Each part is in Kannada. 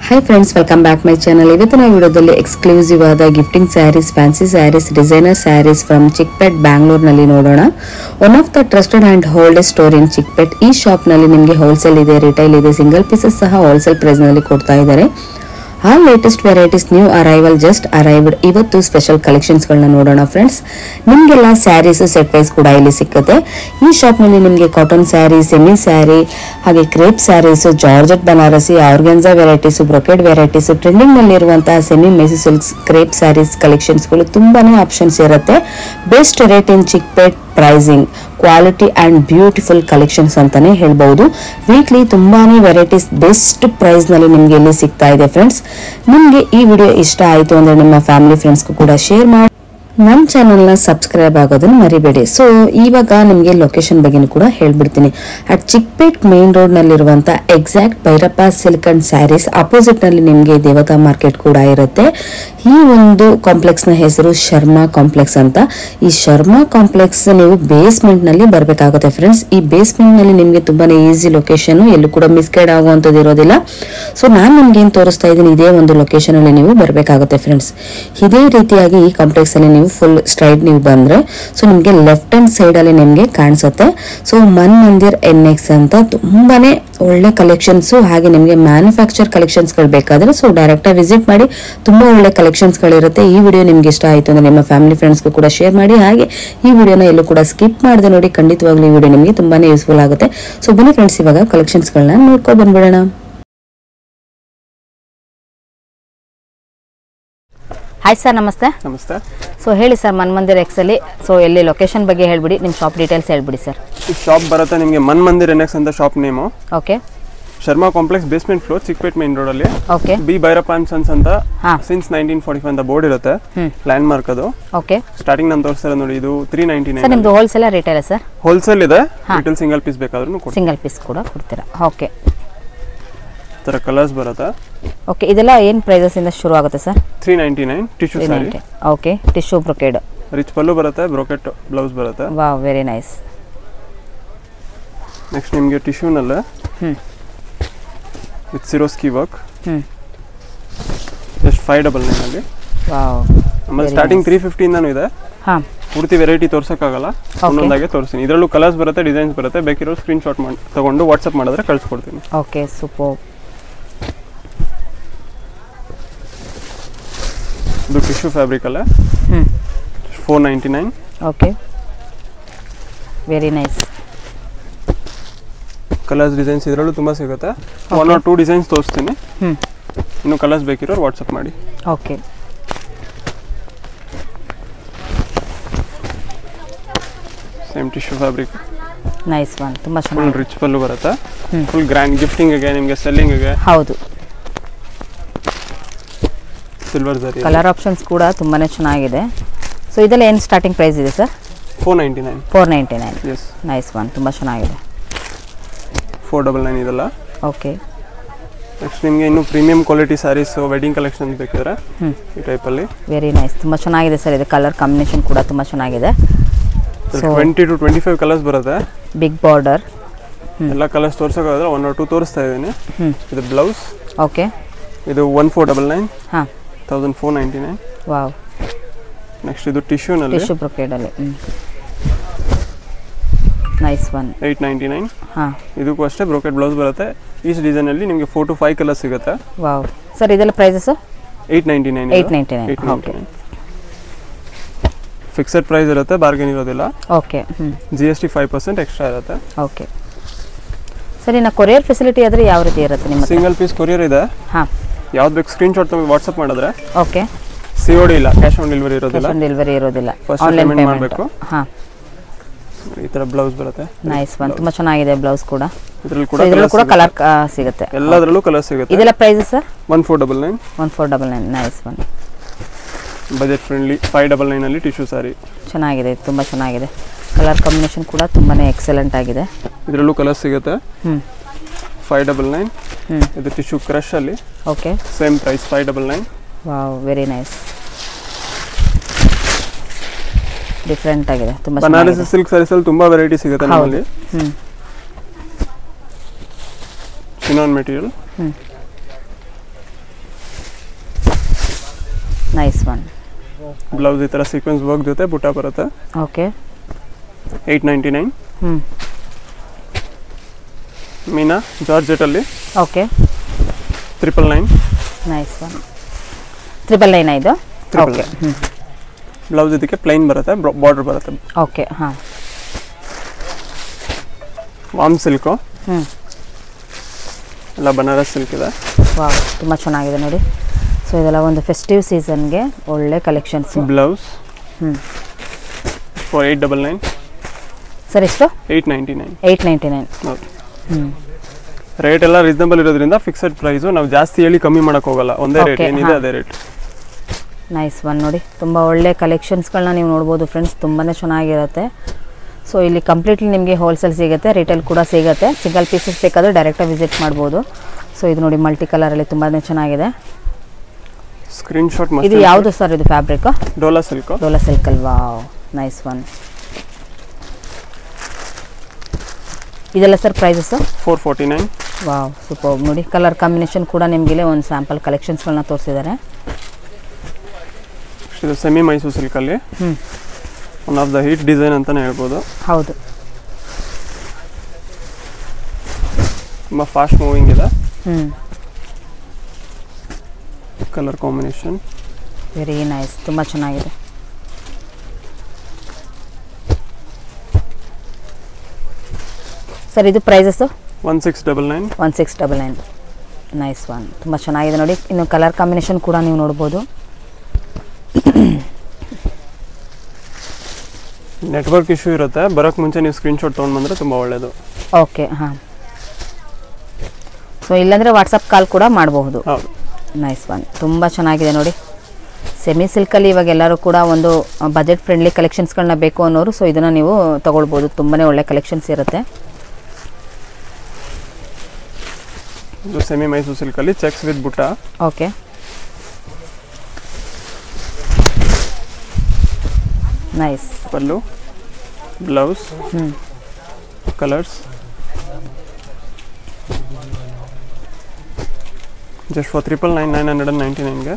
Hi friends, welcome back my channel. ಇವತ್ತಿನ ವಿಡಿಯೋದಲ್ಲಿ ಎಕ್ಸ್ಕ್ಲೂಸಿವ್ ಆದ gifting sarees, fancy sarees, designer sarees from Chickpet Bangalore ನಲ್ಲಿ ನೋಡೋಣ. One of the trusted and oldest store in Chickpet. ಈ ಶಾಪ್ ನಲ್ಲಿ ನಿಮಗೆ ಹೋಲ್ಸೇಲ್ ಇದೆ, ರಿಟೈಲ್ ಇದೆ, ಸಿಂಗಲ್ ಪೀಸಸ್ ಸಹ ಹೋಲ್ಸೇಲ್ ಪ್ರೈಸ್ ನಲ್ಲಿ ಕೊಡ್ತಾ ಇದ್ದಾರೆ. ಆ latest varieties new arrival just arrived ಇವತ್ತು ಸ್ಪೆಷಲ್ ಕಲೆಕ್ಷನ್ಸ್ ಗಳನ್ನ ನೋಡೋಣ ಫ್ರೆಂಡ್ಸ್. ನಿಮ್ಗೆಲ್ಲ ಸ್ಯಾರೀಸ್ ಸೆಟ್ ವೈಸ್ ಕೂಡ ಇಲ್ಲಿ ಸಿಕ್ಕುತ್ತೆ. ಈ ಶಾಪ್ ನಲ್ಲಿ ನಿಮಗೆ ಕಾಟನ್ ಸ್ಯಾರಿ, ಸೆಮಿ ಸ್ಯಾರಿ, ಹಾಗೆ crepe sarees, georgette Banarasi, organza varieties, brocade varieties, trending ನಲ್ಲಿ ಇರುವಂತಹ ಸೆಮಿ ಮೆಸಿ ಸಿಲ್ಕ್ಸ್, ಕ್ರೇಪ್ ಸ್ಯಾರೀಸ್ ಕಲೆಕ್ಷನ್ಸ್ ಗಳು ತುಂಬಾನೇ ಆಪ್ಷನ್ಸ್ ಇರುತ್ತೆ. Best rate in Chickpet, pricing, quality and beautiful collections ಅಂತಾನೆ ಹೇಳ್ಬಹುದು. ವೀಕ್ಲಿ ತುಂಬಾನೇ ವೆರೈಟೀಸ್ ಬೆಸ್ಟ್ ಪ್ರೈಸ್ ನಲ್ಲಿ ನಿಮ್ಗೆ ಇಲ್ಲಿ ಸಿಗ್ತಾ ಇದೆ ಫ್ರೆಂಡ್ಸ್. ನಿಮ್ಗೆ ಈ ವಿಡಿಯೋ ಇಷ್ಟ ಆಯ್ತು ಅಂದ್ರೆ ನಿಮ್ಮ ಫ್ಯಾಮಿಲಿ ಫ್ರೆಂಡ್ಸ್ಗೂ ಕೂಡ ಶೇರ್ ಮಾಡಿ, ನಮ್ಮ ಚಾನೆಲ್ನ ಸಬ್ಸ್ಕ್ರೈಬ್ ಆಗೋದನ್ನ ಮರಿಬೇಡಿ. ಸೊ ಇವಾಗ ನಿಮಗೆ ಲೊಕೇಶನ್ ಬಗ್ಗೆನೂ ಕೂಡ ಹೇಳ್ಬಿಡ್ತೀನಿ. ಅಟ್ ಚಿಕ್ಪೇಟ್ ಮೇನ್ ರೋಡ್ ನಲ್ಲಿರುವಂತ exact Bhyrappa silk and sarees opposite ನಲ್ಲಿ ನಿಮಗೆ ದೇವತಾ ಮಾರ್ಕೆಟ್ ಕೂಡ ಇರುತ್ತೆ. ಈ ಒಂದು ಕಾಂಪ್ಲೆಕ್ಸ್ ನ ಹೆಸರು ಶರ್ಮಾ ಕಾಂಪ್ಲೆಕ್ಸ್ ಅಂತ. ಈ ಶರ್ಮಾ ಕಾಂಪ್ಲೆಕ್ಸ್ ನೀವು ಬೇಸ್ಮೆಂಟ್ ನಲ್ಲಿ ಬರ್ಬೇಕಾಗುತ್ತೆ ಫ್ರೆಂಡ್ಸ್. ಈ ಬೇಸ್ಮೆಂಟ್ ನಲ್ಲಿ ನಿಮ್ಗೆ ತುಂಬಾನೇ ಈಸಿ ಲೊಕೇಶನ್, ಎಲ್ಲೂ ಕೂಡ ಮಿಸ್ಗೈಡ್ ಆಗುವಂತದ್ದು ಇರೋದಿಲ್ಲ. ಸೊ ನಾನು ನಿಮ್ಗೆ ಏನ್ ತೋರಿಸ್ತಾ ಇದ್ದೀನಿ ಇದೇ ಒಂದು ಲೊಕೇಶನ್ ಅಲ್ಲಿ ನೀವು ಬರ್ಬೇಕಾಗುತ್ತೆ ಫ್ರೆಂಡ್ಸ್. ಇದೇ ರೀತಿಯಾಗಿ ಈ ಕಾಂಪ್ಲೆಕ್ಸ್ ಅಲ್ಲಿ ನೀವು ಫುಲ್ ಸ್ಟ್ರೈಟ್ ನೀವು ಬಂದ್ರೆ ಸೊ ನಿಮ್ಗೆ ಲೆಫ್ಟ್ ಹ್ಯಾಂಡ್ ಸೈಡ್ ಅಲ್ಲಿ ನಿಮ್ಗೆ ಕಾಣಿಸುತ್ತೆ. ಸೊ ಮನ್ ಮಂದಿರ್ ಎನ್ಎಕ್ಸ್ ಅಂತ ತುಂಬಾನೇ ಒಳ್ಳೆ ಕಲೆಕ್ಷನ್ಸ್, ಹಾಗೆ ನಿಮ್ಗೆ ಮ್ಯಾನುಫ್ಯಾಕ್ಚರ್ ಕಲೆಕ್ಷನ್ಸ್ ಗಳು ಬೇಕಾದ್ರೆ ಸೊ ಡೈರೆಕ್ಟ್ ಆಗಿ ವಿಸಿಟ್ ಮಾಡಿ. ತುಂಬಾ ಒಳ್ಳೆ ಕಲೆಕ್ಷನ್ಸ್ ಗಳಿರುತ್ತೆ. ಈ ವಿಡಿಯೋ ನಿಮ್ಗೆ ಇಷ್ಟ ಆಯ್ತು ಅಂದ್ರೆ ನಿಮ್ಮ ಫ್ಯಾಮಿಲಿ ಫ್ರೆಂಡ್ಸ್ಗೂ ಕೂಡ ಶೇರ್ ಮಾಡಿ. ಹಾಗೆ ಈ ವಿಡಿಯೋನ ಎಲ್ಲೂ ಕೂಡ ಸ್ಕಿಪ್ ಮಾಡದೆ ನೋಡಿ. ಖಂಡಿತವಾಗ್ಲೂ ಈ ವಿಡಿಯೋ ನಿಮ್ಗೆ ತುಂಬಾನೇ ಯೂಸ್ಫುಲ್ ಆಗುತ್ತೆ. ಸೊ ಬನ್ನಿ ಫ್ರೆಂಡ್ಸ್, ಇವಾಗ ಕಲೆಕ್ಷನ್ಸ್ ಗಳನ್ನ ನೋಡ್ಕೊಂಡು ಬಂದ್ಬಿಡೋಣ. ಹಾಯ್ ಸರ್, ನಮಸ್ತೆ. ನಮಸ್ತೆ. ಸೊ ಹೇಳಿ ಸರ್, ಮನ್ಮಂದಿರ್ ಎಕ್ಸ್ ಅಲ್ಲಿ ಸೊ ಎಲ್ಲಿ ಲೊಕೇಶನ್ ಬಗ್ಗೆ ಹೇಳ್ಬಿಡಿ, ನಿಮ್ಮ ಶಾಪ್ ಡೀಟೇಲ್ಸ್ ಹೇಳ್ಬಿಡಿ ಸರ್. ಈ ಶಾಪ್ ಬರುತ್ತೆ ನಿಮಗೆ ಮನ್ಮಂದಿರ್ ಎನ್ಎಕ್ಸ್ ಅಂತ ಶಾಪ್ ನೇಮು. Okay. Sharma complex basement floor, Chickpet main road ಅಲ್ಲಿ. Okay. B Bhyrappa and sons ಅಂತ ಸಿನ್ಸ್ 1945 ಅಂತ ಬೋರ್ಡ್ ಇರುತ್ತೆ, ಲ್ಯಾಂಡ್ ಮಾರ್ಕ್ ಅದು. ಓಕೆ. ಸ್ಟಾರ್ಟಿಂಗ್ ನಾನು ತೋರಿಸ್ತಾರೆ ನೋಡಿ, ಇದು 399. ಸರ್ ನಿಮ್ದು ಹೋಲ್ಸೇಲ್ ರಿಟೇಲ್ ಸರ್? ಹೋಲ್ಸೇಲ್ ಇದೆ, ರಿಟೇಲ್ ಸಿಂಗಲ್ ಪೀಸ್ ಬೇಕಾದ್ರೂ ಕೊಡ್ತೀವಿ. ಸಿಂಗಲ್ ಪೀಸ್ ಕೂಡ ಕೊಡ್ತೀರಾ? ಓಕೆ. ಈ ತರ ಕಲರ್ಸ್ ಬರುತ್ತೆ. ಓಕೆ. ಇದೆಲ್ಲ ಏನು ಪ್ರೈಸಸ್ ಇಂದ ಶುರು ಆಗುತ್ತೆ ಸರ್? 399 ಟಿಶ್ಯೂ ಸಾರಿ. ಓಕೆ. ಟಿಶ್ಯೂ ಬ್ರೊಕೆಡ್, ರಿಚ್ ಪಲ್ಲು ಬರುತ್ತೆ, ಬ್ರೊಕೆಟ್ ಬ್ಲೌಸ್ ಬರುತ್ತೆ. Wow, very nice. ನೆಕ್ಸ್ಟ್ ನಿಮಗೆ ಟಿಶ್ಯೂ ನಲ್ಲೇ ವಿತ್ ಸಿರೋಸ್ಕಿ ವರ್ಕ್, ಜಸ್ಟ್ 599 ಅಲ್ಲಿ. ವಾವ್. ಆಮೇಲೆ ಸ್ಟಾರ್ಟಿಂಗ್ 350 ಇಂದನೂ ಇದೆ. ಹಾಂ. ಪೂರ್ತಿ ವೆರೈಟಿ ತೋರ್ಸಕ್ಕಾಗಲ್ಲ, ಒಂದೊಂದಾಗೆ ತೋರಿಸ್ತೀನಿ. ಇದರಲ್ಲೂ ಕಲರ್ಸ್ ಬರುತ್ತೆ, ಡಿಸೈನ್ಸ್ ಬರುತ್ತೆ. ಬೇಕಿರೋ ಸ್ಕ್ರೀನ್ ಶಾಟ್ ಮಾಡಿ ತಗೊಂಡು ವಾಟ್ಸಪ್ ಮಾಡಿದ್ರೆ ಕಳಿಸ್ಕೊಡ್ತೀನಿ. Okay, super. ಇದು ಟಿಶ್ಯೂ ಫ್ಯಾಬ್ರಿಕ್ ಅಲ್ಲ, 499. Okay, very nice. Colours designs ಇದರಲ್ಲೂ ತುಂಬ ಸಿಗುತ್ತೆ. 1 or 2 ಡಿಸೈನ್ಸ್ ತೋರಿಸ್ತೀನಿ. ಇನ್ನು ಕಲರ್ಸ್ ಬೇಕಿರೋರು ವಾಟ್ಸಪ್ ಮಾಡಿ. Okay. Same tissue fabric, nice one, ತುಂಬ ಫುಲ್ ಚೆನ್ನಾಗಿ. ರಿಚ್ ಪಲ್ಲು ಬರುತ್ತೆ. ಫುಲ್ ಗ್ರ್ಯಾಂಡ್ ಗಿಫ್ಟಿಂಗ್ಗೆ, ನಿಮಗೆ ಸೆಲ್ಲಿಂಗ್ಗೆ. ಹೌದು. ಸಿಲ್ವರ್ ಜರಿ. ಕಲರ್ ಆಪ್ಷನ್ಸ್ ಕೂಡ ತುಂಬಾನೇ ಚೆನ್ನಾಗಿದೆ. ಸೊ ಇದೆಲ್ಲ ಏನು ಸ್ಟಾರ್ಟಿಂಗ್ ಪ್ರೈಸ್ ಇದೆ ಸರ್? 499. 499. ಎಸ್, ನೈಸ್ ಒನ್, ತುಂಬ ಚೆನ್ನಾಗಿದೆ. 499 ಇದೆಲ್ಲ. ಓಕೆ. ನೆಕ್ಸ್ಟ್ ನಿಮಗೆ ಇನ್ನು premium quality sarees, wedding collection ಬೇಕಿದ್ರೆ ಈ ಟೈಪಲ್ಲಿ. ವೆರಿ ನೈಸ್, ತುಂಬ ಚೆನ್ನಾಗಿದೆ ಸರ್. ಇದು ಕಲರ್ ಕಾಂಬಿನೇಷನ್ ಕೂಡ ತುಂಬ ಚೆನ್ನಾಗಿದೆ. 20 to 25 ಕಲರ್ಸ್ ಬರುತ್ತೆ. Big border. ಎಲ್ಲ ಕಲರ್ಸ್ ತೋರ್ಸೋಕ್ಕಾದ್ರೆ 1 or 2 ತೋರಿಸ್ತಾ ಇದ್ದೀನಿ. ಇದು ಬ್ಲೌಸ್. ಓಕೆ. ಇದು 1499. ಹಾಂ. 1499. ವಾವ್. ನೆಕ್ಸ್ಟ್ ಇದು ಟಿಶ್ಯೂನಲ್ಲಿ, ಟಿಶ್ಯೂ ಬ್ರೊಕೆಡಲ್ಲಿ. Nice one. 899. ಹಾಂ. ಇದಕ್ಕೂ ಅಷ್ಟೇ ಬ್ರೋಕೆಟ್ ಬ್ಲೌಸ್ ಬರುತ್ತೆ. ಈ ಡಿಸೈನಲ್ಲಿ ನಿಮಗೆ 4 to 5 ಕಲರ್ಸ್ ಸಿಗುತ್ತೆ. ವಾವ್. ಸರ್ ಇದೆಲ್ಲ ಪ್ರೈಸಸ್? 899. 899. ಓಕೆ. ಫಿಕ್ಸೆಡ್ ಪ್ರೈಸ್ ಇರುತ್ತೆ, ಬಾರ್ಗೇನ್ ಇರೋದಿಲ್ಲ. ಓಕೆ. GST 5% ಎಕ್ಸ್ಟ್ರಾ ಇರುತ್ತೆ. ಓಕೆ. ಸರ್ ಇನ್ನು ಕೊರಿಯರ್ ಫೆಸಿಲಿಟಿ ಆದರೆ ಯಾವ ರೀತಿ ಇರುತ್ತೆ ನಿಮ್ಮ? ಸಿಂಗಲ್ ಪೀಸ್ ಕೊರಿಯರ್ ಇದೆ. ಹಾಂ. ಯಾವ್ದು ಬೇಕು ಸ್ಕ್ರೀನ್ ಶಾಟ್ ತಗೊಂಡು ವಾಟ್ಸಪ್ ಮಾಡಿದ್ರೆ. ಓಕೆ. COD ಇಲ್ಲ, ಕ್ಯಾಶ್ ಆನ್ ಡೆಲಿವರಿ ಇರೋದಿಲ್ಲ. ಡೆಲಿವರಿ ಇರೋದಿಲ್ಲ, ಫಸ್ಟ್ ಆನ್ಲೈನ್ ಪೇಮೆಂಟ್ ಪೇಮೆಂಟ್ ಮಾಡಬೇಕು. ಹಾಂ. ಈ ತರ ಬ್ಲೌಸ್ ಬರುತ್ತೆ. ನೈಸ್ ಒನ್, ತುಂಬ ಚೆನ್ನಾಗಿದೆ ಬ್ಲೌಸ್ ಕೂಡ. ಇದರಲ್ಲೂ ಕೂಡ ಕಲರ್ ಸಿಗುತ್ತೆ. ಎಲ್ಲದರಲ್ಲೂ ಕಲರ್ ಸಿಗುತ್ತೆ. ಇದೆಲ್ಲ price sir? 1499. 1499. Nice one. Budget friendly 599 ಅಲ್ಲಿ ಟಿಶ್ಯೂ ಸಾರಿ. ಚೆನ್ನಾಗಿದೆ, ತುಂಬ ಚೆನ್ನಾಗಿದೆ. ಕಲರ್ ಕಾಂಬಿನೇಷನ್ ಕೂಡ ತುಂಬಾನೇ ಎಕ್ಸಲೆಂಟ್ ಆಗಿದೆ. ಇದರಲ್ಲೂ ಕಲರ್ ಸಿಗುತ್ತೆ. 599. ಇದು ಟಿಶ್ಯೂ ಕ್ರಶ್ ಅಲ್ಲಿ. Okay. Same price 599. Wow, very nice. Different ಆಗಿದೆ, ತುಂಬಾ ಬನಾರಸಿ ಸಿಲ್ಕ್ ಸ್ಯಾರೀಸ್ ಅಲ್ಲಿ ತುಂಬಾ ವೆರೈಟಿ ಸಿಗುತ್ತೆ ನಮ್ಮಲ್ಲಿ. Chinon material. Nice one. Blouse ಈ ಥರ ಸೀಕ್ವೆನ್ಸ್ ವರ್ಕ್ ಜೊತೆ ಬುಟ್ಟ ಬರುತ್ತೆ. ಓಕೆ. 899. ಮೀನಾ ಜಾರ್ಜೆಟಲ್ಲಿ. ಓಕೆ. 999. Nice one. 999 ಇದು. ಓಕೆ. ಬ್ಲೌಸ್ ಇದಕ್ಕೆ ಪ್ಲೈನ್ ಬರುತ್ತೆ, ಬಾರ್ಡರ್ ಬರುತ್ತೆ. ಓಕೆ. ಹಾಂ. Warm silk. ಎಲ್ಲ ಬನಾರಸ್ ಸಿಲ್ಕ್ ಇದೆ. ವಾವ್, ತುಂಬ ಚೆನ್ನಾಗಿದೆ ನೋಡಿ. ಸೊ ಇದೆಲ್ಲ ಒಂದು ಫೆಸ್ಟಿವ್ ಸೀಸನ್ಗೆ ಒಳ್ಳೆ ಕಲೆಕ್ಷನ್ಸ್. Blouse for 899. ಸರ್ ಎಷ್ಟು? 899. 899. ಓಕೆ. ರೇಟ್ ಎಲ್ಲ ರೀಸನಬಲ್ ಇರೋದ್ರಿಂದ ಫಿಕ್ಸೆಡ್ ಪ್ರೈಸು, ನಾವು ಜಾಸ್ತಿ ಹೇಳಿ ಕಮ್ಮಿ ಮಾಡೋಕ್ಕೆ ಹೋಗಲ್ಲ. ಒಂದೇ ರೇಟ್ ಏನಿದೆ ಅದೇ ರೇಟ್. ನೈಸ್ ಒನ್ ನೋಡಿ, ತುಂಬ ಒಳ್ಳೆ ಕಲೆಕ್ಷನ್ಸ್ಗಳನ್ನ ನೀವು ನೋಡ್ಬೋದು ಫ್ರೆಂಡ್ಸ್, ತುಂಬಾ ಚೆನ್ನಾಗಿರುತ್ತೆ. ಸೊ ಇಲ್ಲಿ ಕಂಪ್ಲೀಟ್ಲಿ ನಿಮಗೆ ಹೋಲ್ಸೇಲ್ ಸಿಗುತ್ತೆ, ರಿಟೇಲ್ ಕೂಡ ಸಿಗುತ್ತೆ. ಸಿಂಗಲ್ ಪೀಸಸ್ ಬೇಕಾದರೆ ಡೈರೆಕ್ಟಾಗಿ ವಿಸಿಟ್ ಮಾಡ್ಬೋದು. ಸೊ ಇದು ನೋಡಿ ಮಲ್ಟಿ ಕಲರಲ್ಲಿ ತುಂಬಾ ಚೆನ್ನಾಗಿದೆ. Screen shot. ಇದು ಯಾವುದು ಸರ್ ಇದು fabric? Dola silk. Dola silk ಅಲ್ವಾ? Nice one. ಇದೆಲ್ಲ ಸರ್ ಪ್ರೈಸಸ್? 449. ವಾವ್, ಸೂಪರ್ ನೋಡಿ. ಕಲರ್ ಕಾಂಬಿನೇಷನ್ ಕೂಡ ನಿಮಗಿಲ್ಲಿ ಒಂದು ಸ್ಯಾಂಪಲ್ ಕಲೆಕ್ಷನ್ಸ್ಗಳನ್ನ ತೋರಿಸಿದ್ದಾರೆ. ಇದು ಸೆಮಿ ಮೈಸೂರು ಸಿಲ್ಕಲ್ಲಿ one of the hit design ಅಂತಲೇ ಹೇಳ್ಬೋದು. ಹೌದು, ತುಂಬ ಫಾಸ್ಟ್ ಮೂವಿಂಗ್ ಇದೆ. ಕಲರ್ ಕಾಂಬಿನೇಷನ್ ವೆರಿ ನೈಸ್, ತುಂಬ ಚೆನ್ನಾಗಿದೆ. ಸರ್ ಇದು ಪ್ರೈಸಸ್ಸು? 1699. 1699. ನೈಸ್ ಒನ್, ತುಂಬ ಚೆನ್ನಾಗಿದೆ ನೋಡಿ. ಇನ್ನು ಕಲರ್ ಕಾಂಬಿನೇಷನ್ ಕೂಡ ನೀವು ನೋಡ್ಬೋದು. ನೆಟ್ವರ್ಕ್ ಇಶ್ಯೂ ಇರುತ್ತೆ, ಬರೋಕ್ಕೆ ಮುಂಚೆ ನೀವು ಸ್ಕ್ರೀನ್ಶಾಟ್ ತೊಗೊಂಡು ಬಂದರೆ ತುಂಬ ಒಳ್ಳೆಯದು. ಓಕೆ. ಹಾಂ, ಸೊ ಇಲ್ಲಾಂದರೆ ವಾಟ್ಸಪ್ ಕಾಲ್ ಕೂಡ ಮಾಡಬಹುದು. ಹೌದು. ನೈಸ್ ಒನ್, ತುಂಬ ಚೆನ್ನಾಗಿದೆ ನೋಡಿ. ಸೆಮಿ ಸಿಲ್ಕಲ್ಲಿ ಇವಾಗ ಎಲ್ಲರೂ ಕೂಡ ಒಂದು ಬಜೆಟ್ ಫ್ರೆಂಡ್ಲಿ ಕಲೆಕ್ಷನ್ಸ್ಗಳನ್ನ ಬೇಕು ಅನ್ನೋರು ಸೊ ಇದನ್ನು ನೀವು ತೊಗೊಳ್ಬೋದು. ತುಂಬಾ ಒಳ್ಳೆ ಕಲೆಕ್ಷನ್ಸ್ ಇರುತ್ತೆ. ಇದು ಸೆಮಿ ಮೈಸೂರು ಸಿಲ್ಕಲ್ಲಿ checks with butta. Okay. Nice. Pallu, blouse, colours. Just for 999ಗೆ.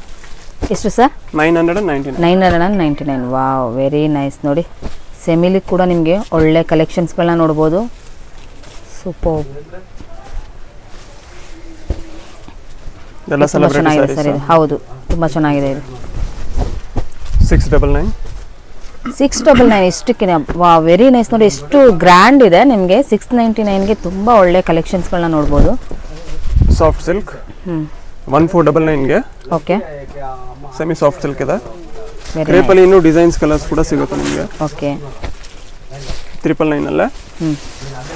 ಎಷ್ಟು ಸರ್? 999. 999. ವಾವ್, ವೆರಿ ನೈಸ್ ನೋಡಿ. ಸೆಮಿಲಿ ಕೂಡ ನಿಮಗೆ ಒಳ್ಳೆ ಕಲೆಕ್ಷನ್ಸ್ಗಳನ್ನ ನೋಡ್ಬೋದು. ಸೂಪರ್. ಎಲ್ಲ ಚೆನ್ನಾಗಿದೆ ಸರ್ ಇದು. ಹೌದು, ತುಂಬ ಚೆನ್ನಾಗಿದೆ ಇದು. 699. 699 ಇಷ್ಟಕ್ಕೆ. ವಾ, ವೆರಿ ನೈಸ್ ನೋಡಿ, ಎಷ್ಟು ಗ್ರ್ಯಾಂಡ್ ಇದೆ ನಿಮಗೆ. 699ಗೆ ತುಂಬ ಒಳ್ಳೆ ಕಲೆಕ್ಷನ್ಸ್ಗಳನ್ನ ನೋಡ್ಬೋದು. ಸಾಫ್ಟ್ ಸಿಲ್ಕ್ 1499ಗೆ. ಓಕೆ. ಸೆಮಿ ಸಾಫ್ಟ್ ಸಿಲ್ಕ್ ಇದೆ. ಕ್ರೇಪಲ್ಲಿ ಇನ್ನೂ ಡಿಸೈನ್ಸ್ ಕಲರ್ಸ್ ಕೂಡ ಸಿಗುತ್ತೆ ನಿಮಗೆ. ಓಕೆ. 999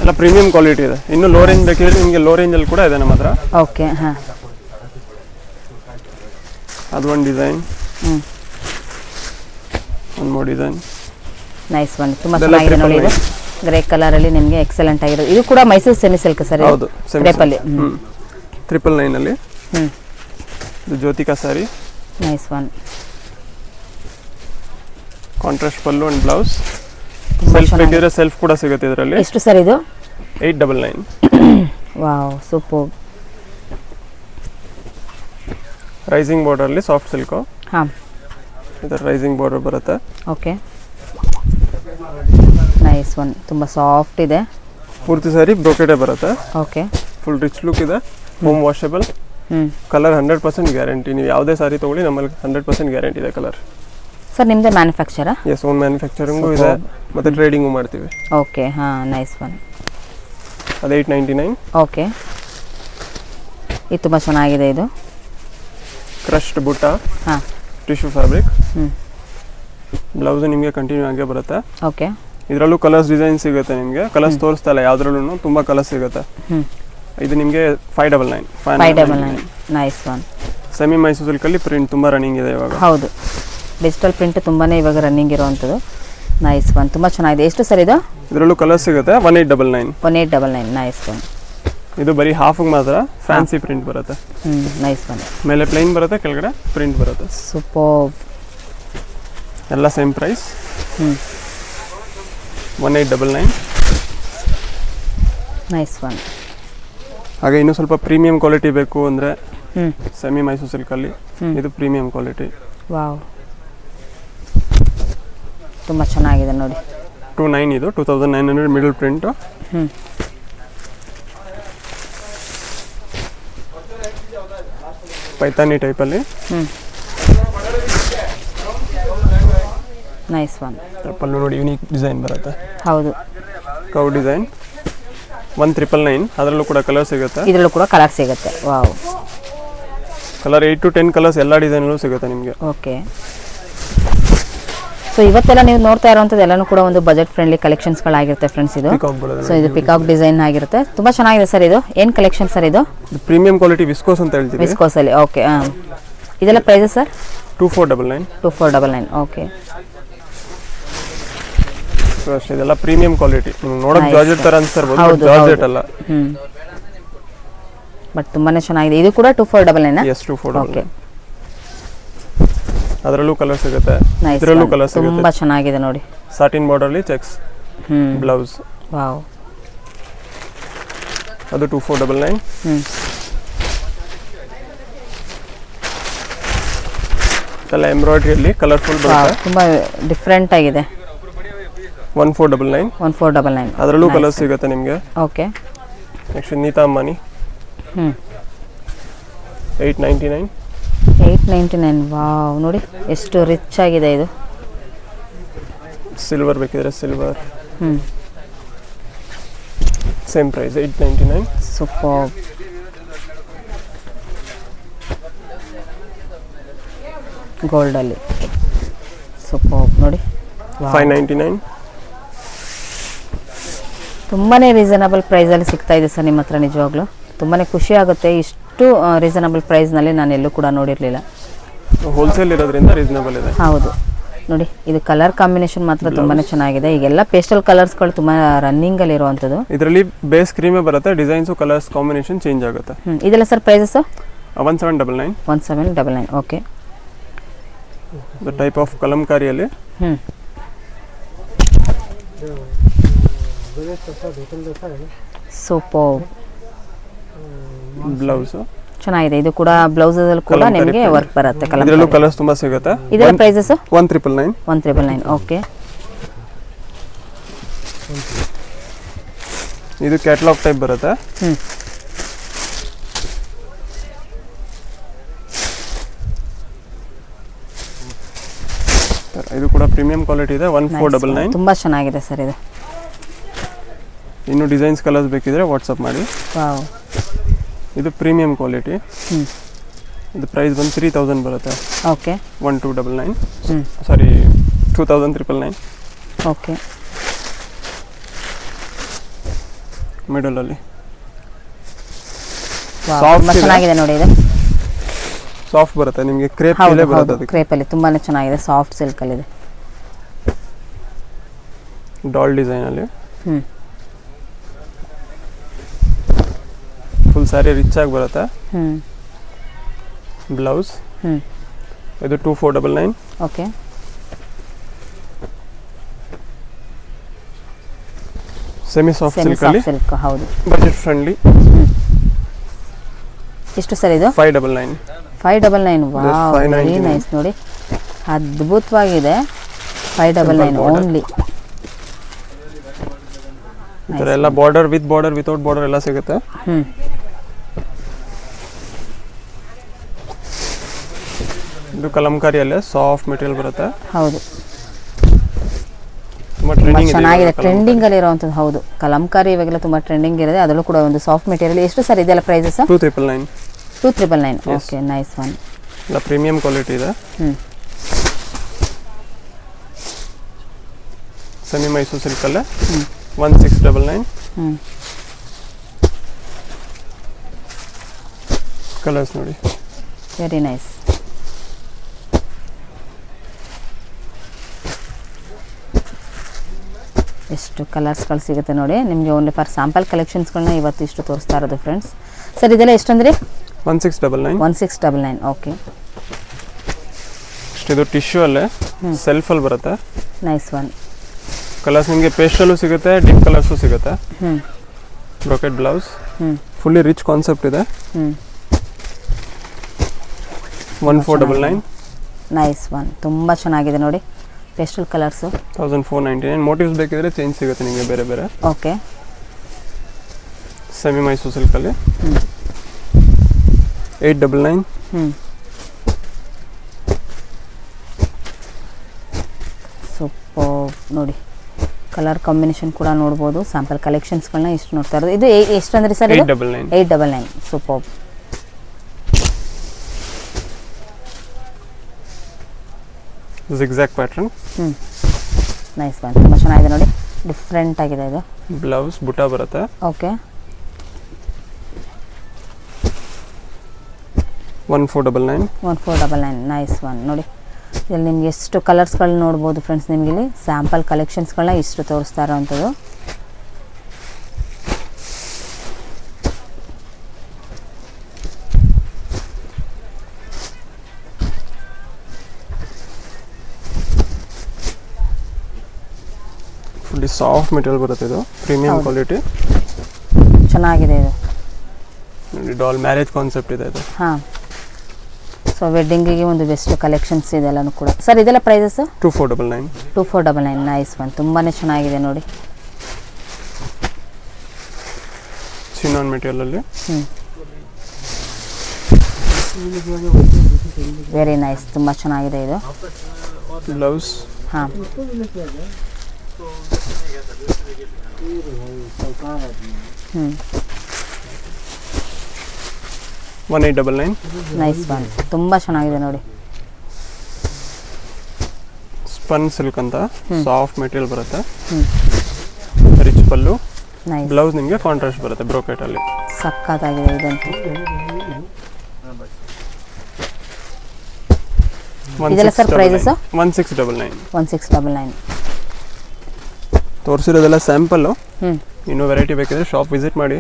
ಎಲ್ಲ ಪ್ರೀಮಿಯಂ ಕ್ವಾಲಿಟಿ ಇದೆ. ಇನ್ನು ಲೋ ರೇಂಜ್ ಬೇಕಿದ್ರೆ ನಿಮಗೆ ಲೋ ರೇಂಜಲ್ಲಿ ಕೂಡ ಇದೆ ನಮ್ಮ ಹತ್ರ. ಓಕೆ. ಹಾಂ, ಅದು ಒಂದು ಡಿಸೈನ್. ಒಂದು ಮೋರ್ ಡಿಸೈನ್. ನೈಸ್ ಒನ್, ತುಂಬ ಚೆನ್ನಾಗಿದೆ ನೋಡಿ. ಇದು ಗ್ರೇ ಕಲರಲ್ಲಿ ನಿಮಗೆ ಎಕ್ಸಲೆಂಟ್ ಆಗಿರೋದು. ಇದು ಕೂಡ ಮೈಸೂರು ಸೆಮಿ ಸಿಲ್ಕ್ ಸರ್. ಹೌದು, ಕ್ರೇಪಲ್ಲಿ. 999 ಇದು Jyothika sari. Nice one. Contrast pallu and blouse. Self ಬೇಕಿದ್ರೆ ಸೆಲ್ಫ್ ಕೂಡ ಸಿಗುತ್ತೆ ಇದರಲ್ಲಿ. ಎಷ್ಟು ಸರ್ ಇದು? 899. Wow, super. ರೈಸಿಂಗ್ ಬಾರ್ಡರ್ಲಿ ಸಾಫ್ಟ್ ಸಿಲ್ಕು. ಹಾಂ, ಇದರ ರೈಸಿಂಗ್ ಬಾರ್ಡರ್ ಬರುತ್ತೆ. ಓಕೆ. ನೈಸ್ ಒನ್, ತುಂಬ ಸಾಫ್ಟ್ ಇದೆ. ಪೂರ್ತಿ ಸಾರಿ ಬ್ರೋಕೆಟೇ ಬರುತ್ತೆ. ಓಕೆ. ಫುಲ್ ರಿಚ್ ಲುಕ್ ಇದೆ. Home washable. Colour 100% guarantee. ನೀವು ಯಾವುದೇ ಸಾರಿ ತೊಗೊಳ್ಳಿ, ನಮ್ಮಲ್ಲಿ 100% ಗ್ಯಾರಂಟಿ ಇದೆ ಕಲರ್. ಸರ್ ನಿಮ್ಮದೇ ಮ್ಯಾನುಫ್ಯಾಕ್ಚರಾ? ಎಸ್, ಓನ್ ಮ್ಯಾನುಫ್ಯಾಕ್ಚರಿಂಗು ಇದೆ ಮತ್ತು ಟ್ರೇಡಿಂಗು ಮಾಡ್ತೀವಿ. ಓಕೆ. ಹಾಂ, ನೈಸ್ ಒನ್. ಅದು 899. ಓಕೆ. ಇದು ತುಂಬ ಚೆನ್ನಾಗಿದೆ. ಇದು ಕ್ರಶ್ಡ್ ಬುಟ್ಟ. ಹಾಂ, ಟಿಶ್ಯೂ ಫ್ಯಾಬ್ರಿಕ್. ಬ್ಲೌಸು ನಿಮಗೆ ಕಂಟಿನ್ಯೂ ಆಗೇ ಬರುತ್ತೆ. ಓಕೆ. ಇದರಲ್ಲೂ ಕಲರ್ಸ್ ಡಿಸೈನ್ ಸಿಗುತ್ತೆ ನಿಮಗೆ. ಕಲರ್ಸ್ ತೋರಿಸ್ತಾ ಇಲ್ಲ, ಯಾವುದ್ರಲ್ಲೂ ತುಂಬ ಕಲರ್ಸ್ ಸಿಗುತ್ತೆ. ಇದು ನಿಮಗೆ 599. 599. Nice one. ಸೆಮಿ ಮೈಸೂರು ಸಿಲ್ಕಲ್ಲಿ ಪ್ರಿಂಟ್ ತುಂಬ ರನ್ನಿಂಗ್ ಇದೆ ಇವಾಗ. ಹೌದು, ಡಿಜಿಟಲ್ ಪ್ರಿಂಟ್ ತುಂಬಾ ಇವಾಗ ರನ್ನಿಂಗ್ ಇರೋವಂಥದ್ದು. ನೈಸ್ ಒನ್, ತುಂಬ ಚೆನ್ನಾಗಿದೆ. ಎಷ್ಟು ಸರ್ ಇದು? ಇದರಲ್ಲೂ ಕಲರ್ಸ್ ಸಿಗುತ್ತೆ. 1899. 1899. Nice one. ಇದು ಬರೀ ಹಾಫಿಗೆ ಮಾತ್ರ ಫ್ಯಾನ್ಸಿ ಪ್ರಿಂಟ್ ಬರುತ್ತೆ. Nice one. ಮೇಲೆ ಪ್ಲೈನ್ ಬರುತ್ತೆ, ಕೆಳಗಡೆ ಪ್ರಿಂಟ್ ಬರುತ್ತೆ. ಸೂಪರ್. ಎಲ್ಲ ಸೇಮ್ ಪ್ರೈಸ್. 1899. Nice one. ಹಾಗೆ ಇನ್ನೂ ಸ್ವಲ್ಪ ಪ್ರೀಮಿಯಂ ಕ್ವಾಲಿಟಿ ಬೇಕು ಅಂದರೆ ಸೆಮಿ ಮೈಸೂರು ಸಿಲ್ಕಲ್ಲಿ ಇದು ಪ್ರೀಮಿಯಂ ಕ್ವಾಲಿಟಿ. ವಾವ್, ತುಂಬ ಚೆನ್ನಾಗಿದೆ ನೋಡಿ. 29 ಇದು 2900 ಮಿಡಲ್ ಪ್ರಿಂಟು. ಪೈತಾನಿ ಟೈಪಲ್ಲಿ. Nice one. ಪಲ್ಲು ನೋಡಿ ಯೂನಿಕ್ ಡಿಸೈನ್ ಬರುತ್ತೆ. ಹೌದು, ಕೌ ಡಿಸೈನ್ 1999. ಅದರಲ್ಲೂ ಕೂಡ ಕಲರ್ ಸಿಗುತ್ತೆ. ಇದರಲ್ಲೂ ಕೂಡ ಕಲರ್ ಸಿಗುತ್ತೆ. ವಾವ್, ಕಲರ್ 8 to 10 ಕಲರ್ಸ್ ಎಲ್ಲ ಡಿಸೈನಲ್ಲೂ ಸಿಗುತ್ತೆ ನಿಮಗೆ. ಓಕೆ. ಸೊ ಇವತ್ತೆಲ್ಲ ನೀವು ನೋಡ್ತಾ ಇರೋಂಥದ್ದು ಎಲ್ಲನೂ ಕೂಡ ಒಂದು ಬಜೆಟ್ ಫ್ರೆಂಡ್ಲಿ ಕಲೆಕ್ಷನ್ಸ್ಗಳಾಗಿರುತ್ತೆ ಫ್ರೆಂಡ್ಸ್. ಇದು ಸೊ ಇದು ಪಿಕಾಕ್ ಡಿಸೈನ್ ಆಗಿರುತ್ತೆ. ತುಂಬ ಚೆನ್ನಾಗಿದೆ ಸರ್. ಇದು ಏನು ಕಲೆಕ್ಷನ್ ಸರ್? ಇದು ಪ್ರೀಮಿಯಂ ಕ್ವಾಲಿಟಿ ವಿಸ್ಕೋಸ್ ಅಂತ ಹೇಳ್ತೀವಿ. ವಿಸ್ಕೋಸಲ್ಲಿ. ಓಕೆ. ಇದೆಲ್ಲ ಪ್ರೈಸಸ್ ಸರ್? 2499. 2499. ಓಕೆ. ಅಷ್ಟೇ, ಇದೆಲ್ಲ ಪ್ರೀಮಿಯಂ ಕ್ವಾಲಿಟಿ. ನಿಮ್ಗೆ ನೋಡೋಕೆ ಜಾರ್ಜೆಟ್ ತರ ಅನ್ಸ್ತಿರ್ಬೋದು, ಬಟ್ ಜಾರ್ಜೆಟ್ ಅಲ್ಲ. ಬಟ್ ತುಂಬಾನೇ ಚೆನ್ನಾಗಿದೆ. ಇದು ಕೂಡ 2499. ಎಸ್ 2499. ಅದರಲ್ಲೂ ಕಲರ್ ಸಿಗುತ್ತೆ, Nice ಇದರಲ್ಲೂ one. ಕಲರ್ ಸಿಗುತ್ತೆ. ತುಂಬಾ ಚೆನ್ನಾಗಿದೆ ನೋಡಿ. ಸಾಟಿನ್ ಬಾರ್ಡರ್ ಅಲ್ಲಿ ಚೆಕ್ಸ್ ಬ್ಲೌಸ್. ವಾವ್, ಅದು 2499. ಎಲ್ಲ ಎಂಬ್ರಾಯ್ಡ್ರಿ ಅಲ್ಲಿ ಕಲರ್ಫುಲ್ ಬರುತ್ತೆ. ತುಂಬಾ ಡಿಫರೆಂಟ್ ಆಗಿದೆ. 1499. 1499. ಅದರಲ್ಲೂ ಕಲರ್ ಸಿಗುತ್ತೆ ನಿಮಗೆ. Okay. Next Nita Ambani 899. 899. Wow, ನೋಡಿ ಎಷ್ಟು ರಿಚ್ ಆಗಿದೆ ಇದು. ಸಿಲ್ವರ್ ಬೇಕಿದ್ರೆ silver. Same price 899. Super. Gold ಅಲ್ಲಿ ಸೂಪರ್ ನೋಡಿ. 599. ತುಂಬಾನೇ ರೀಸನಬಲ್ ಪ್ರೈಸಲ್ಲಿ ಸಿಗ್ತಾ ಇದೆ ಸರ್ ನಿಮ್ಮ ಹತ್ರ. ನಿಜವಾಗ್ಲೂ ತುಂಬಾನೇ ಖುಷಿ ಆಗುತ್ತೆ. ಇಷ್ಟು ರೀಸನಬಲ್ ಪ್ರೈಸ್ನಲ್ಲಿ ನಾನು ಎಲ್ಲೂ ಕೂಡ ನೋಡಿರಲಿಲ್ಲ. ಹೋಲ್ಸೇಲ್ ಇರೋದ್ರಿಂದ ರೀಸನಬಲ್ ಇದೆ. ಹೌದು ನೋಡಿ, ಇದು ಕಲರ್ ಕಾಂಬಿನೇಷನ್ ಮಾತ್ರ ತುಂಬಾನೇ ಚೆನ್ನಾಗಿದೆ. ಈಗೆಲ್ಲ ಪೇಸ್ಟಲ್ ಕಲರ್ಸ್ಗಳು ತುಂಬಾ ರನ್ನಿಂಗ್ ಅಲ್ಲಿ ಇರುವಂತದ್ದು. ಇದರಲ್ಲಿ ಬೇಸ್ ಕ್ರೀಮೇ ಬರುತ್ತೆ, ಡಿಸೈನ್ಸ್ ಕಲರ್ಸ್ ಕಾಂಬಿನೇಷನ್ ಚೇಂಜ್ ಆಗುತ್ತೆ. ಇದೆಲ್ಲ sir prices? 1799. 1799. Okay. The type of ಕಲಂಕಾರಿಯಲ್ಲಿ ಸೂಪರ್. ಬ್ಲೌಸ್ ಚೆನ್ನಾಗಿದೆ. ಇದು ಕೂಡ ಬ್ಲೌಸ್ ಅಲ್ಲಿ ಕೂಡ ನಿಮಗೆ ವರ್ಕ್ ಬರುತ್ತೆ. ಇದರಲ್ಲೂ ಕಲರ್ಸ್ ತುಂಬಾ ಸಿಗುತ್ತೆ. ಇದರ ಪ್ರೈಸಸ್? 1999. 1999. ಓಕೆ. ಇದು ಕ್ಯಾಟಲಾಗ್ ಟೈಪ್ ಬರುತ್ತೆ. ಇದು ಕೂಡ ಪ್ರೀಮಿಯಂ ಕ್ವಾಲಿಟಿ ಇದೆ. 1499. ತುಂಬಾ ಚೆನ್ನಾಗಿದೆ ಸರ್ ಇದು. ಇನ್ನು ಡಿಸೈನ್ಸ್ ಕಲರ್ಸ್ ಬೇಕಿದ್ರೆ ವಾಟ್ಸಪ್ ಮಾಡಿ. ವಾವ್, ಇದು ಪ್ರೀಮಿಯಂ ಕ್ವಾಲಿಟಿ. ಇದು ಪ್ರೈಸ್ ಬಂದು 3000 ಬರುತ್ತೆ. ಓಕೆ. 1299. ಸಾರಿ 2399. ಓಕೆ. ಮಿಡಲ್ ಅಲ್ಲಿ ತುಂಬಾ ಚೆನ್ನಾಗಿದೆ ನೋಡಿ. ಇದು ಸಾಫ್ಟ್ ಬರುತ್ತೆ ನಿಮಗೆ. ಕ್ರೇಪ್ ಇಲ್ಲೇ ಬರುತ್ತೆ. ಅದಕ್ಕೆ ಕ್ರೇಪ್ ಅಲ್ಲಿ ತುಂಬಾನೇ ಚೆನ್ನಾಗಿದೆ. ಸಾಫ್ಟ್ ಸಿಲ್ಕ್ ಅಲ್ಲಿ ಇದೆ. ಡಾಲ್ ಡಿಸೈನ್ ಅಲ್ಲಿ ಫುಲ್ ಸ್ಯಾರಿ ರಿಚ್ ಆಗಿ ಬರುತ್ತೆ. ಬ್ಲೌಸ್ ಇದು 2499. ಓಕೆ. ಸೆಮಿ ಸಾಫ್ಟ್ ಸಿಲ್ಕ್ ಅಲ್ಲಿ ಸಿಲ್ಕ್. ಹೌದು, ಬಜೆಟ್ ಫ್ರೆಂಡ್ಲಿ. ಎಷ್ಟು ಸರ್ ಇದು? 599. 599. ವಾವ್, ವೆರಿ ನೈಸ್ ನೋಡಿ, ಅದ್ಭುತವಾಗಿದೆ. 599 ಓನ್ಲಿ. ಈ ಥರ ಎಲ್ಲ border with border without border ಎಲ್ಲ ಸಿಗುತ್ತೆ. ಇದು ಕಲಂಕಾರಿಯಲ್ಲೇ ಸಾಫ್ಟ್ ಮೆಟೀರಿಯಲ್ ಬರುತ್ತೆ. ಹೌದು, ತುಂಬಾ ಟ್ರೆಂಡಿಂಗ್ ಇದೆ. ಚೆನ್ನಾಗಿದೆ. ಟ್ರೆಂಡಿಂಗ್ ಅಲ್ಲಿ ಇರುವಂತದ್ದು. ಹೌದು, ಕಲಂಕಾರಿ ಇವಾಗೆಲ್ಲ ತುಂಬಾ ಟ್ರೆಂಡಿಂಗ್ ಇದೆ. ಅದರಲ್ಲೂ ಕೂಡ ಒಂದು ಸಾಫ್ಟ್ ಮೆಟೀರಿಯಲ್. ಎಷ್ಟು ಸರ್ ಇದೆಲ್ಲ ಪ್ರೈಸಸ್? 2399. 2399. Okay, nice one. ಎಲ್ಲ ಪ್ರೀಮಿಯಂ ಕ್ವಾಲಿಟಿ ಇದೆ. ಸೆಮಿ ಮೈಸೂರು ಸಿಲ್ಕ್ ಅಲ್ಲೇ 1699. ಕಲರ್ಸ್ ನೋಡಿ, ವೆರಿ ನೈಸ್. ಎಷ್ಟು ಕಲರ್ಸ್ಗಳು ಸಿಗುತ್ತೆ ನೋಡಿ ನಿಮಗೆ. ಓನ್ಲಿ ಫಾರ್ ಸ್ಯಾಂಪಲ್ ಕಲೆಕ್ಷನ್ಸ್ಗಳನ್ನ ಇವತ್ತು ಇಷ್ಟು ತೋರಿಸ್ತಾ ಇರೋದು ಫ್ರೆಂಡ್ಸ್. ಸರ್ ಇದೆಲ್ಲ ಎಷ್ಟಂದ್ರೆ? 1699. 1699. ಓಕೆ. ಇದು ಟಿಶ್ಯೂ ಅಲ್ಲೇ ಸೆಲ್ಫ್ ಅಲ್ಲಿ ಬರುತ್ತೆ. Nice one. ಕಲರ್ಸ್ ನಿಮಗೆ ಪೇಸ್ಟಲ್ಲೂ ಸಿಗುತ್ತೆ, ಡೀಪ್ ಕಲರ್ಸು ಸಿಗುತ್ತೆ. Brocade blouse, fully rich concept ಇದೆ. 1499. ನೈಸ್ ಒನ್, ತುಂಬ ಚೆನ್ನಾಗಿದೆ ನೋಡಿ, ಪೇಸ್ಟಲ್ ಕಲರ್ಸು. 1499. ಮೋಟಿವ್ಸ್ ಬೇಕಿದ್ರೆ ಚೇಂಜ್ ಸಿಗುತ್ತೆ ನಿಮಗೆ ಬೇರೆ ಬೇರೆ. ಓಕೆ, ಸೆಮಿ ಮೈಸೂರು ಸಿಲ್ಕಲ್ಲಿ 899. ಸೂಪರ್ ನೋಡಿ, ಕಲರ್ ಕಾಂಬಿನೇಷನ್ ಕೂಡ ನೋಡ್ಬೋದು. ಸ್ಯಾಂಪಲ್ ಕಲೆಕ್ಷನ್ಸ್ಗಳನ್ನ ಇಷ್ಟು ನೋಡ್ತಾ ಇರೋದು. ಇದು ಎಷ್ಟು ಅಂದರೆ sir? 899. Super. Zigzag pattern. Nice one, ತುಂಬ ಚೆನ್ನಾಗಿದೆ ನೋಡಿ, ಡಿಫ್ರೆಂಟ್ ಆಗಿದೆ ಇದು. ಬ್ಲೌಸ್ ಬುಟ್ಟ ಬರುತ್ತೆ. ಓಕೆ, 1499. 1499. ನೈಸ್ ಒನ್ ನೋಡಿ, ಇಲ್ಲಿ ನಿಮ್ಗೆ ಎಷ್ಟು ಕಲರ್ಸ್ಗಳನ್ನ ನೋಡ್ಬೋದು ಫ್ರೆಂಡ್ಸ್. ನಿಮ್ಗೆ ಇಲ್ಲಿ ಸ್ಯಾಂಪಲ್ ಕಲೆಕ್ಷನ್ಸ್ಗಳನ್ನ ಇಷ್ಟು ತೋರಿಸ್ತಾ ಇರೋವಂಥದ್ದು. ಫುಲ್ಲಿ ಸಾಫ್ಟ್ ಮೆಟೀರಿಯಲ್ ಬರುತ್ತೆ, ಇದು ಪ್ರೀಮಿಯಂ ಕ್ವಾಲಿಟಿ. ಚೆನ್ನಾಗಿದೆ ಇದು ನೋಡಿ, ಡಾಲ್ ಮ್ಯಾರೇಜ್ ಕಾನ್ಸೆಪ್ಟ್ ಇದೆ ಇದು. ಹಾಂ, ಸೊ ವೆಡ್ಡಿಂಗಿಗೆ ಒಂದು ಬೆಸ್ಟ್ ಕಲೆಕ್ಷನ್ಸ್ ಇದೆಲ್ಲನೂ ಕೂಡ. ಸರ್ ಇದೆಲ್ಲ ಪ್ರೈಸಸ್? 2499. 2499. ನೈಸ್ ಒನ್, ತುಂಬಾ ಚೆನ್ನಾಗಿದೆ ನೋಡಿ. ಚಿನಾನ್ ಮೆಟೀರಿಯಲಲ್ಲಿ ವೆರಿ ನೈಸ್, ತುಂಬ ಚೆನ್ನಾಗಿದೆ ಇದು. ಬ್ಲೌಸ್. ಹಾಂ, 1899. ನೈಸ್ ಒನ್, ತುಂಬ ಚೆನ್ನಾಗಿದೆ ನೋಡಿ. ಸ್ಪನ್ ಸಿಲ್ಕ್ ಅಂತ ಸಾಫ್ಟ್ ಮೆಟೀರಿಯಲ್ ಬರುತ್ತೆ. ರಿಚ್ ಪಲ್ಲು. ನೈಸ್. ಬ್ಲೌಸ್ ನಿಮಗೆ ಕಾಂಟ್ರಾಸ್ಟ್ ಬರುತ್ತೆ ಬ್ರೋಕೆಟ್ ಅಲ್ಲಿ. ಸಕ್ಕತ್ತಾಗಿದೆ ಇದಂತೂ. ಇದೆಲ್ಲ ಸರ್ ಪ್ರೈಸಸ್? 1699. 1699. ತೋರಿಸಿರೋದೆಲ್ಲ ಸ್ಯಾಂಪಲ್ಲು. ಇನ್ನೂ ವೆರೈಟಿ ಬೇಕಿದ್ರೆ ಶಾಪ್ ವಿಸಿಟ್ ಮಾಡಿ,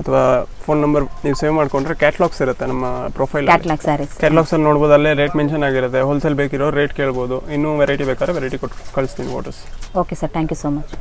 ಅಥವಾ ಫೋನ್ ನಂಬರ್ ನೀವು ಸೇವ್ ಮಾಡ್ಕೊಂಡ್ರೆ ಕ್ಯಾಟ್ಲಾಗ್ಸ್ ಇರುತ್ತೆ ನಮ್ಮ ಪ್ರೊಫೈಲ್. ಕ್ಯಾಟ್ಲಾಗ್ಸ್ ಅಲ್ಲಿ ನೋಡ್ಬೋದು, ಅಲ್ಲೇ ರೇಟ್ ಮೆನ್ಷನ್ ಆಗಿರುತ್ತೆ. ಹೋಲ್ಸೇಲ್ ಬೇಕಿರೋ ರೇಟ್ ಕೇಳ್ಬೋದು. ಇನ್ನೂ ವೆರೈಟಿ ಬೇಕಾದ್ರೆ ವೆರೈಟಿ ಕೊಟ್ಟು ಕಳಿಸ್ತೀನಿ photos. Okay sir, thank you so much.